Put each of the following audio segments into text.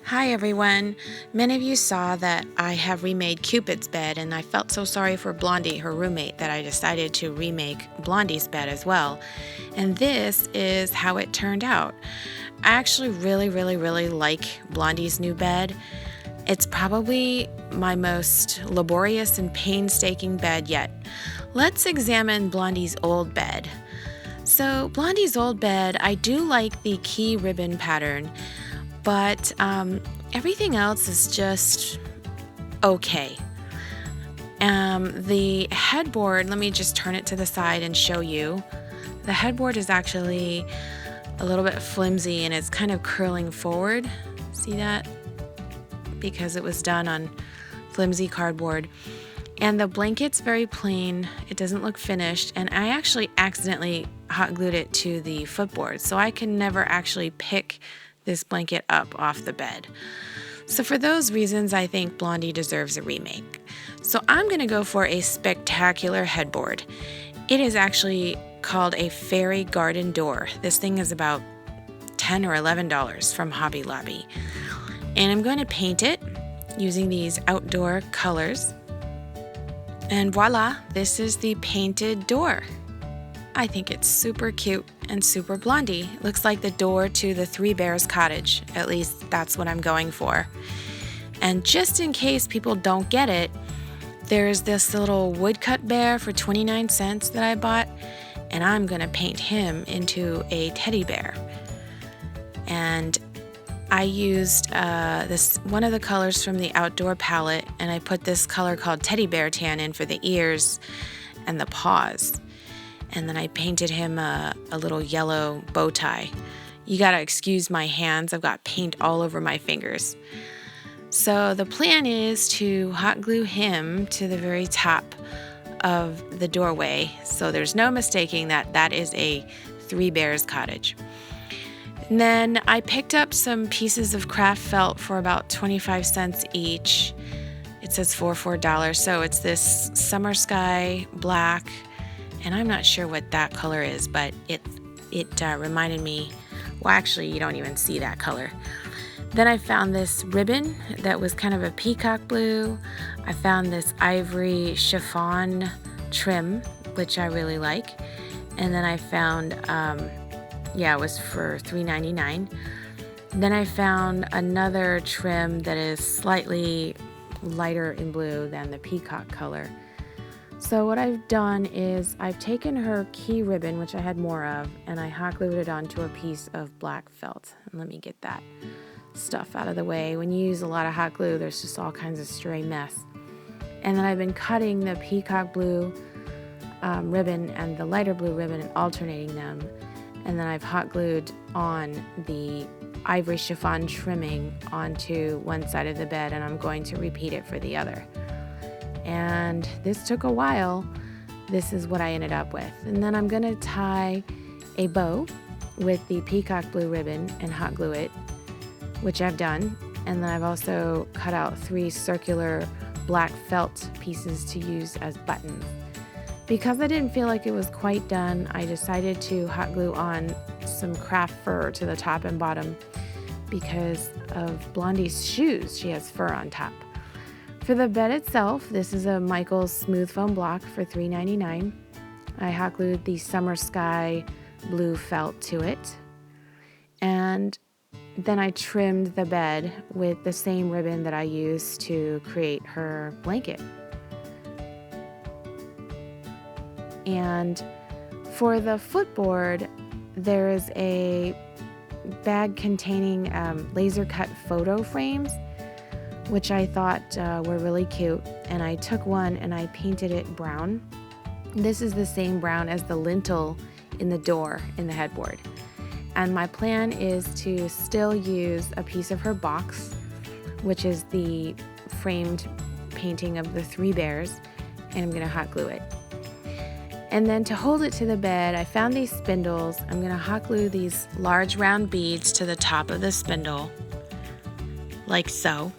Hi everyone. Many of you saw that I have remade Cupid's bed, and I felt so sorry for Blondie, her roommate, that I decided to remake Blondie's bed as well. And this is how it turned out. I actually really like Blondie's new bed. It's probably my most laborious and painstaking bed yet. Let's examine Blondie's old bed. So Blondie's old bed, I do like the key ribbon pattern, but everything else is just okay. The headboard, let me just turn it to the side and show you. The headboard is actually a little bit flimsy and it's kind of curling forward. See that? Because it was done on flimsy cardboard. And the blanket's very plain. It doesn't look finished. And I actually accidentally hot glued it to the footboard, so I can never actually pick this blanket up off the bed. So for those reasons, I think Blondie deserves a remake. So I'm going to go for a spectacular headboard. It is actually called a fairy garden door. This thing is about $10 or $11 from Hobby Lobby. And I'm going to paint it using these outdoor colors. And voila, this is the painted door. I think it's super cute and super Blondie. Looks like the door to the Three Bears cottage. At least that's what I'm going for. And just in case people don't get it, there's this little woodcut bear for 29 cents that I bought, and I'm gonna paint him into a teddy bear. And I used one of the colors from the outdoor palette, and I put this color called Teddy Bear Tan in for the ears and the paws. And then I painted him a little yellow bow tie. You gotta excuse my hands, I've got paint all over my fingers. So the plan is to hot glue him to the very top of the doorway, so there's no mistaking that that is a Three Bears cottage. And then I picked up some pieces of craft felt for about 25 cents each. It says for $4, so it's this summer sky black, and I'm not sure what that color is, but it reminded me, well, actually, you don't even see that color. Then I found this ribbon that was kind of a peacock blue. I found this ivory chiffon trim, which I really like. And then I found, it was for $3.99. Then I found another trim that is slightly lighter in blue than the peacock color. So what I've done is I've taken her key ribbon, which I had more of, and I hot glued it onto a piece of black felt. And let me get that stuff out of the way. When you use a lot of hot glue, there's just all kinds of stray mess. And then I've been cutting the peacock blue ribbon and the lighter blue ribbon and alternating them. And then I've hot glued on the ivory chiffon trimming onto one side of the bed, and I'm going to repeat it for the other. And this took a while. This is what I ended up with. And then I'm gonna tie a bow with the peacock blue ribbon and hot glue it, which I've done. And then I've also cut out 3 circular black felt pieces to use as buttons. Because I didn't feel like it was quite done, I decided to hot glue on some craft fur to the top and bottom because of Blondie's shoes. She has fur on top. For the bed itself, this is a Michaels smooth foam block for $3.99. I hot glued the summer sky blue felt to it. And then I trimmed the bed with the same ribbon that I used to create her blanket. And for the footboard, there is a bag containing laser cut photo frames, which I thought were really cute. And I took one and I painted it brown. This is the same brown as the lintel in the door in the headboard. And my plan is to still use a piece of her box, which is the framed painting of the Three Bears, and I'm gonna hot glue it. And then to hold it to the bed, I found these spindles. I'm gonna hot glue these large round beads to the top of the spindle, like so.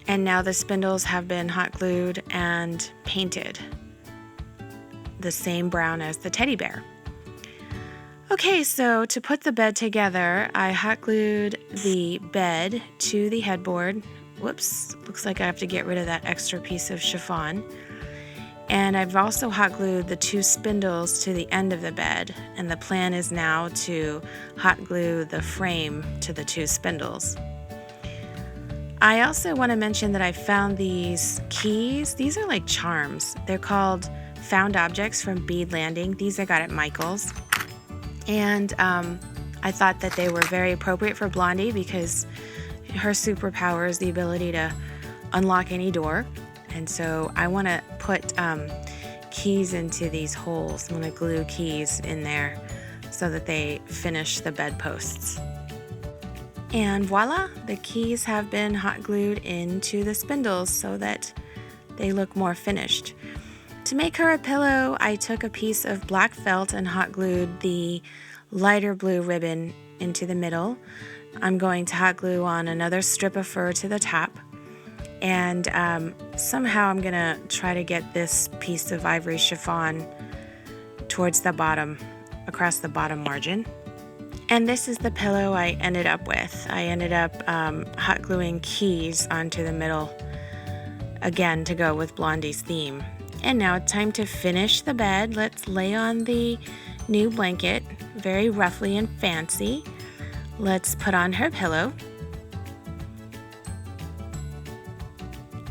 And now the spindles have been hot glued and painted the same brown as the teddy bear. Okay, so to put the bed together, I hot glued the bed to the headboard. Whoops, looks like I have to get rid of that extra piece of chiffon. And I've also hot glued the 2 spindles to the end of the bed, and the plan is now to hot glue the frame to the 2 spindles. I also want to mention that I found these keys. These are like charms. They're called Found Objects from Bead Landing. These I got at Michael's. And I thought that they were very appropriate for Blondie because her superpower is the ability to unlock any door. And so I want to put keys into these holes. I'm going to glue keys in there so that they finish the bedposts. And voila, the keys have been hot glued into the spindles so that they look more finished. To make her a pillow, I took a piece of black felt and hot glued the lighter blue ribbon into the middle. I'm going to hot glue on another strip of fur to the top. And somehow I'm going to try to get this piece of ivory chiffon towards the bottom, across the bottom margin. And this is the pillow I ended up with. I ended up hot gluing keys onto the middle, again to go with Blondie's theme. And now it's time to finish the bed. Let's lay on the new blanket, very roughly and fancy. Let's put on her pillow.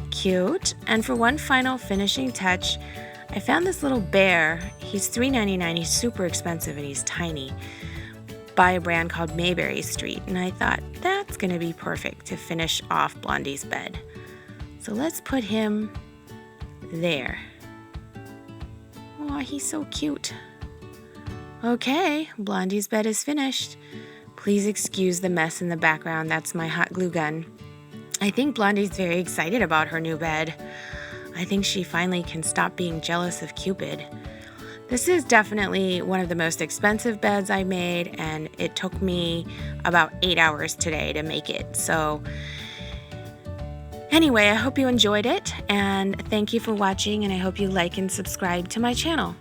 Cute. And for one final finishing touch, I found this little bear. He's $3.99. He's super expensive and he's tiny, by a brand called Mayberry Street. And I thought that's going to be perfect to finish off Blondie's bed. So let's put him there. Oh, he's so cute. Okay, Blondie's bed is finished. Please excuse the mess in the background. That's my hot glue gun. I think Blondie's very excited about her new bed. I think she finally can stop being jealous of Cupid. This is definitely one of the most expensive beds I made, and it took me about 8 hours today to make it. So anyway, I hope you enjoyed it, and thank you for watching, and I hope you like and subscribe to my channel.